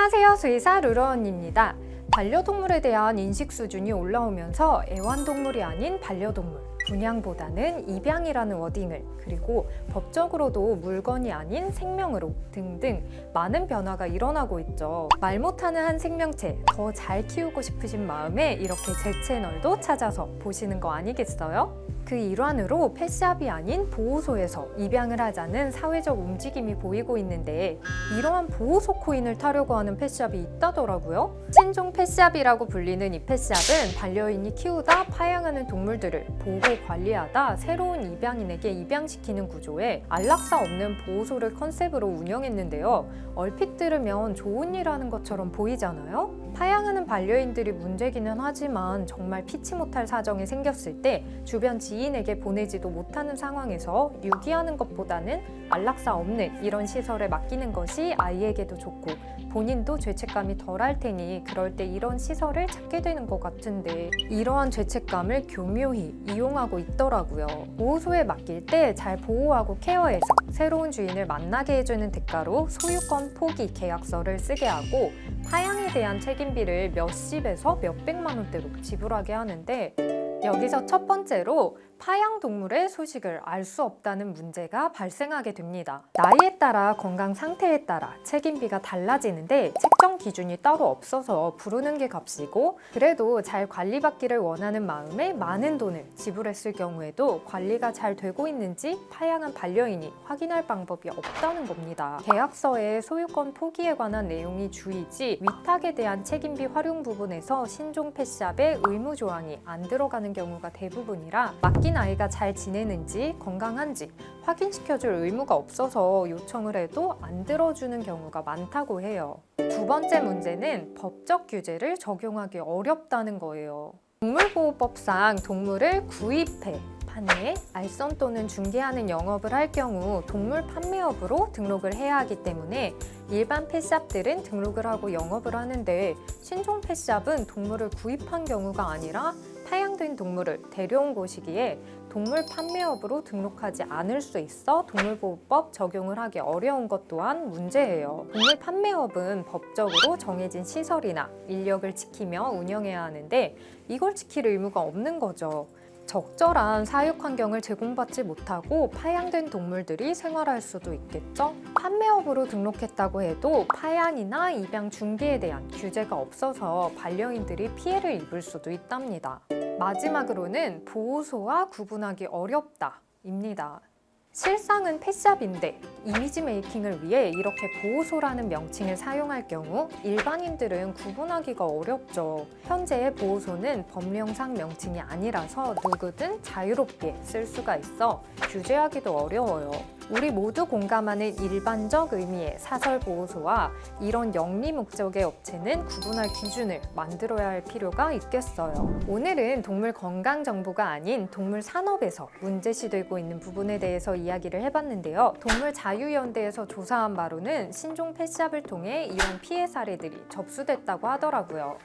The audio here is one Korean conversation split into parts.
안녕하세요. 수의사 루러언입니다. 반려동물에 대한 인식 수준이 올라오면서 애완동물이 아닌 반려동물, 분양보다는 입양이라는 워딩을, 그리고 법적으로도 물건이 아닌 생명으로 등등 많은 변화가 일어나고 있죠. 말 못하는 한 생명체 더 잘 키우고 싶으신 마음에 이렇게 제 채널도 찾아서 보시는 거 아니겠어요? 그 일환으로 펫샵이 아닌 보호소에서 입양을 하자는 사회적 움직임이 보이고 있는데, 이러한 보호소 코인을 타려고 하는 펫샵이 있다더라고요. 신종 펫샵이라고 불리는 이 펫샵은 반려인이 키우다 파양하는 동물들을 보호 관리하다 새로운 입양인에게 입양시키는 구조에 안락사 없는 보호소를 컨셉으로 운영했는데요. 얼핏 들으면 좋은 일 하는 것처럼 보이잖아요? 파양하는 반려인들이 문제기는 하지만 정말 피치 못할 사정이 생겼을 때 주변 지인에게 보내지도 못하는 상황에서 유기하는 것보다는 안락사 없는 이런 시설에 맡기는 것이 아이에게도 좋고 본인도 죄책감이 덜할 테니 그럴 때 이런 시설을 찾게 되는 것 같은데, 이러한 죄책감을 교묘히 이용하고 있더라고요. 보호소에 맡길 때 잘 보호하고 케어해서 새로운 주인을 만나게 해주는 대가로 소유권 포기 계약서를 쓰게 하고 파양에 대한 책임비를 몇십에서 몇백만 원대로 지불하게 하는데, 여기서 첫 번째로 파양 동물의 소식을 알 수 없다는 문제가 발생하게 됩니다. 나이에 따라 건강 상태에 따라 책임비가 달라지는데 책정 기준이 따로 없어서 부르는 게 값이고, 그래도 잘 관리받기를 원하는 마음에 많은 돈을 지불했을 경우에도 관리가 잘 되고 있는지 파양한 반려인이 확인할 방법이 없다는 겁니다. 계약서에 소유권 포기에 관한 내용이 주이지 위탁에 대한 책임비 활용 부분에서 신종 펫샵의 의무 조항이 안 들어가는 경우가 대부분이라 맡긴 아이가 잘 지내는지 건강한지 확인시켜줄 의무가 없어서 요청을 해도 안 들어주는 경우가 많다고 해요. 두 번째 문제는 법적 규제를 적용하기 어렵다는 거예요. 동물보호법상 동물을 구입해 판매, 알선 또는 중개하는 영업을 할 경우 동물 판매업으로 등록을 해야 하기 때문에 일반 펫샵들은 등록을 하고 영업을 하는데, 신종 펫샵은 동물을 구입한 경우가 아니라 파양된 동물을 데려온 곳이기에 동물 판매업으로 등록하지 않을 수 있어 동물보호법 적용을 하기 어려운 것 또한 문제예요. 동물 판매업은 법적으로 정해진 시설이나 인력을 지키며 운영해야 하는데 이걸 지킬 의무가 없는 거죠. 적절한 사육 환경을 제공받지 못하고 파양된 동물들이 생활할 수도 있겠죠? 판매업으로 등록했다고 해도 파양이나 입양 중개에 대한 규제가 없어서 반려인들이 피해를 입을 수도 있답니다. 마지막으로는 보호소와 구분하기 어렵다입니다. 실상은 펫샵인데 이미지 메이킹을 위해 이렇게 보호소라는 명칭을 사용할 경우 일반인들은 구분하기가 어렵죠. 현재의 보호소는 법령상 명칭이 아니라서 누구든 자유롭게 쓸 수가 있어 규제하기도 어려워요. 우리 모두 공감하는 일반적 의미의 사설보호소와 이런 영리 목적의 업체는 구분할 기준을 만들어야 할 필요가 있겠어요. 오늘은 동물 건강 정보가 아닌 동물 산업에서 문제시되고 있는 부분에 대해서 이야기를 해봤는데요. 동물자유연대에서 조사한 바로는 신종 펫샵을 통해 이런 피해 사례들이 접수됐다고 하더라고요.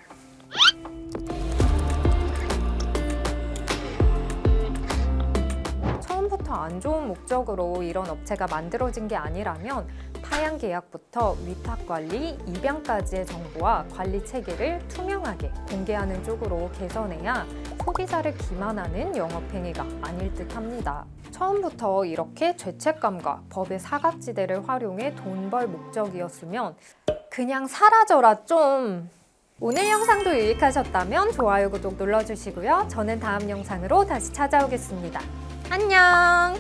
처음부터 안 좋은 목적으로 이런 업체가 만들어진 게 아니라면 파양 계약부터 위탁 관리, 입양까지의 정보와 관리 체계를 투명하게 공개하는 쪽으로 개선해야 소비자를 기만하는 영업행위가 아닐 듯합니다. 처음부터 이렇게 죄책감과 법의 사각지대를 활용해 돈 벌 목적이었으면 그냥 사라져라 좀! 오늘 영상도 유익하셨다면 좋아요, 구독 눌러주시고요. 저는 다음 영상으로 다시 찾아오겠습니다. 안녕!